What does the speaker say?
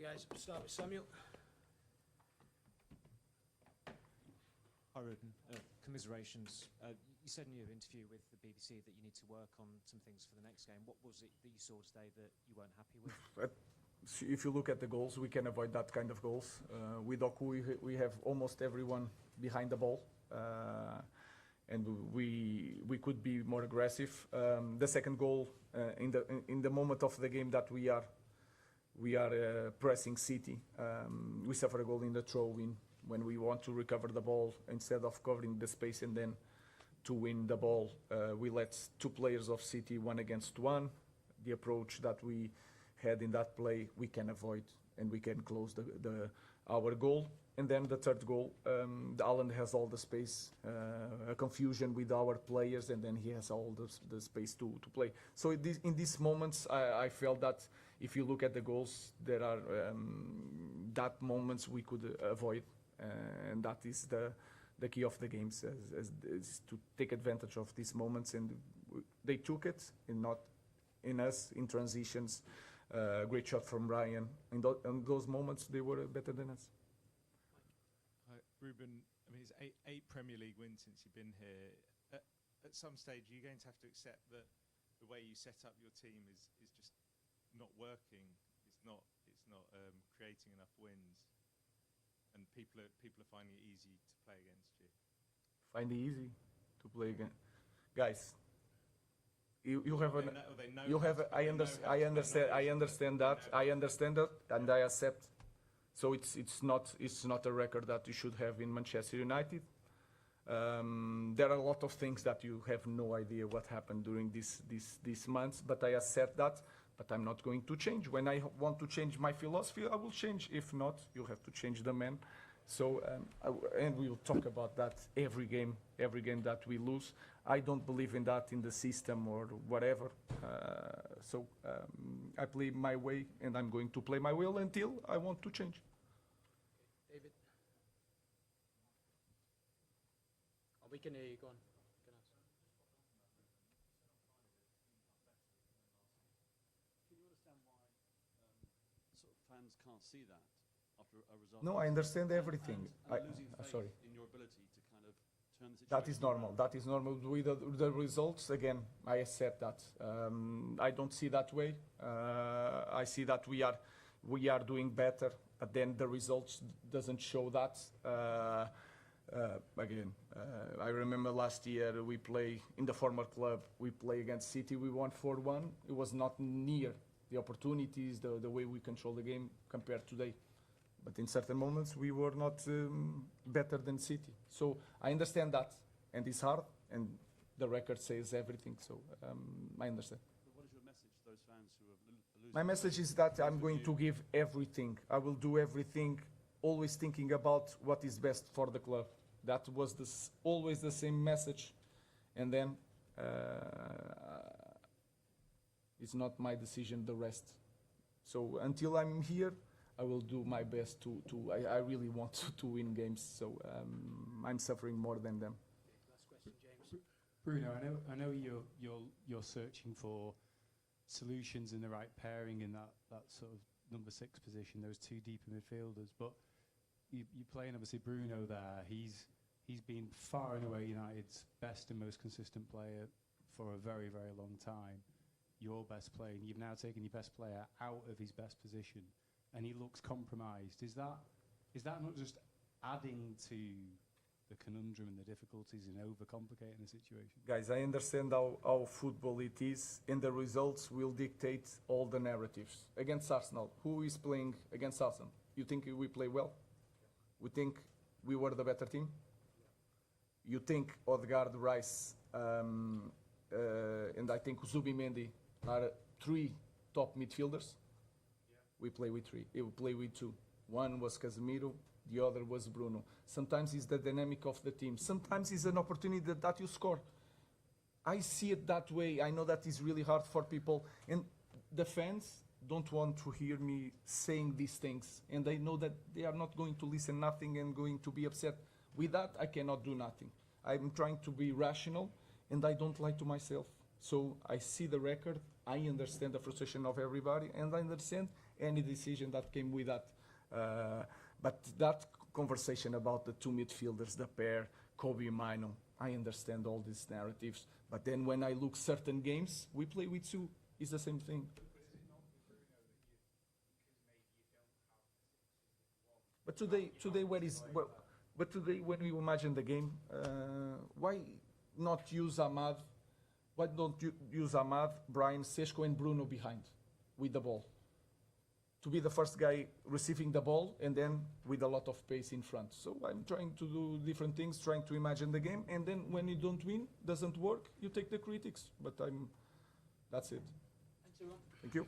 guys. Start with Samuel. Hi, Ruben. Commiserations. You said in your interview with the BBC that you need to work on some things for the next game. What was it that you saw today that you weren't happy with? If you look at the goals, we can avoid that kind of goals. With Oku, we have almost everyone behind the ball, and we could be more aggressive. The second goal, in the moment of the game that we are pressing City, we suffer a goal in the throw-in when we want to recover the ball instead of covering the space and then to win the ball. We let two players of City 1 against 1. The approach that we had in that play, we can avoid and we can close our goal. And then the third goal, Alan has all the space, a confusion with our players, and then he has all the space to play. So in these moments, I felt that if you look at the goals, there are that moments we could avoid, and that is the key of the games, is to take advantage of these moments, and they took it, and not in us, in transitions. Great shot from Ryan. In those moments, they were better than us. Hi, Ruben, I mean, it's eight Premier League wins since you've been here. At some stage, are you going to have to accept that the way you set up your team is just not working? It's not creating enough wins, and people are finding it easy to play against you. Find it easy to play against, guys. You have an, you have. I understand that, and I accept. So it's not a record that you should have in Manchester United. There are a lot of things that you have no idea what happened during these months, but I accept that. But I'm not going to change. When I want to change my philosophy, I will change. If not, you have to change the man. So and we will talk about that every game that we lose. I don't believe in that in the system or whatever. So I play my way, and I'm going to play my will until I want to change. David. Oh, we can hear you. Go on. You can ask. Can you understand why sort of fans can't see that after a result? No, I understand everything. And losing faith sorry. in your ability to kind of turn the situation That is normal. around. That is normal. With the results, again, I accept that. I don't see that way. I see that we are doing better, but then the results doesn't show that. Again, I remember last year we play in the former club. We play against City. We won 4-1. It was not near the opportunities, the way we control the game compared today. But in certain moments, we were not better than City. So I understand that, and it's hard, and the record says everything. So I understand. But what is your message to those fans who are losing? My message is that I'm going to give everything. I will do everything, always thinking about what is best for the club. That was always the same message. And then it's not my decision, the rest. So until I'm here, I will do my best I really want to win games, so I'm suffering more than them. Last question, James. Bruno, I know you're searching for solutions in the right pairing in that sort of number 6 position, those two deeper midfielders, but you're playing obviously Bruno there. He's been far and away United's best and most consistent player for a very, very long time. Your best player, and you've now taken your best player out of his best position, and he looks compromised. Is that not just adding to the conundrum and the difficulties and overcomplicating the situation? Guys, I understand how football it is, and the results will dictate all the narratives. Against Arsenal, who is playing against Arsenal? You think we play well? We think we were the better team? You think Odegaard, Rice, and I think Zubimendi are 3 top midfielders? We play with 3. We play with 2. One was Casemiro, the other was Bruno. Sometimes it's the dynamic of the team. Sometimes it's an opportunity that you score. I see it that way. I know that is really hard for people. And the fans don't want to hear me saying these things. And I know that they are not going to listen nothing and going to be upset. With that, I cannot do nothing. I'm trying to be rational, and I don't lie to myself. So I see the record. I understand the frustration of everybody, and I understand any decision that came with that. But that conversation about the two midfielders, the pair, Kobe and Mino, I understand all these narratives. But then when I look certain games, we play with two. It's the same thing. But today, where is? Well, but today, when we imagine the game, why not use Ahmad? Why don't you use Ahmad, Brian, Sesco, and Bruno behind with the ball? To be the first guy receiving the ball and then with a lot of pace in front. So I'm trying to do different things, trying to imagine the game, and then when you don't win, doesn't work, you take the critics. But that's it. Thanks, everyone. Thank you.